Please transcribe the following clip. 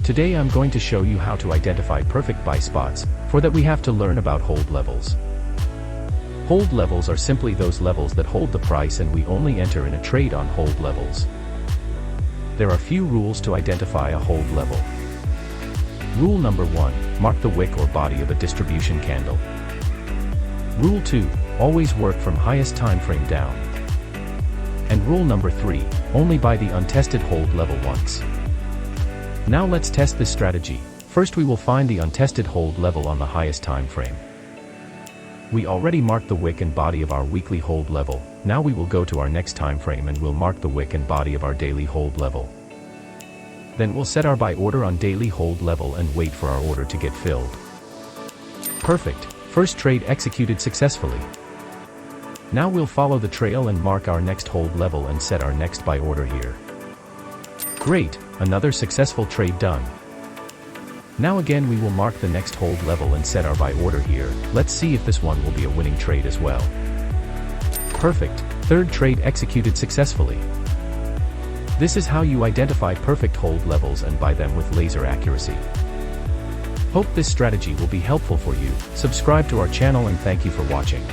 Today I'm going to show you how to identify perfect buy spots. For that we have to learn about hold levels. Hold levels are simply those levels that hold the price, and we only enter in a trade on hold levels. There are few rules to identify a hold level. Rule number 1, mark the wick or body of a distribution candle. Rule 2, always work from highest time frame down. And rule number 3, only buy the untested hold level once. Now let's test this strategy. First we will find the untested hold level on the highest time frame. We already marked the wick and body of our weekly hold level. Now we will go to our next time frame and we'll mark the wick and body of our daily hold level. Then we'll set our buy order on daily hold level and wait for our order to get filled. Perfect, first trade executed successfully. Now we'll follow the trail and mark our next hold level and set our next buy order here. Great, another successful trade done. Now again we will mark the next hold level and set our buy order here. Let's see if this one will be a winning trade as well. Perfect, third trade executed successfully. This is how you identify perfect hold levels and buy them with laser accuracy. Hope this strategy will be helpful for you. Subscribe to our channel and thank you for watching.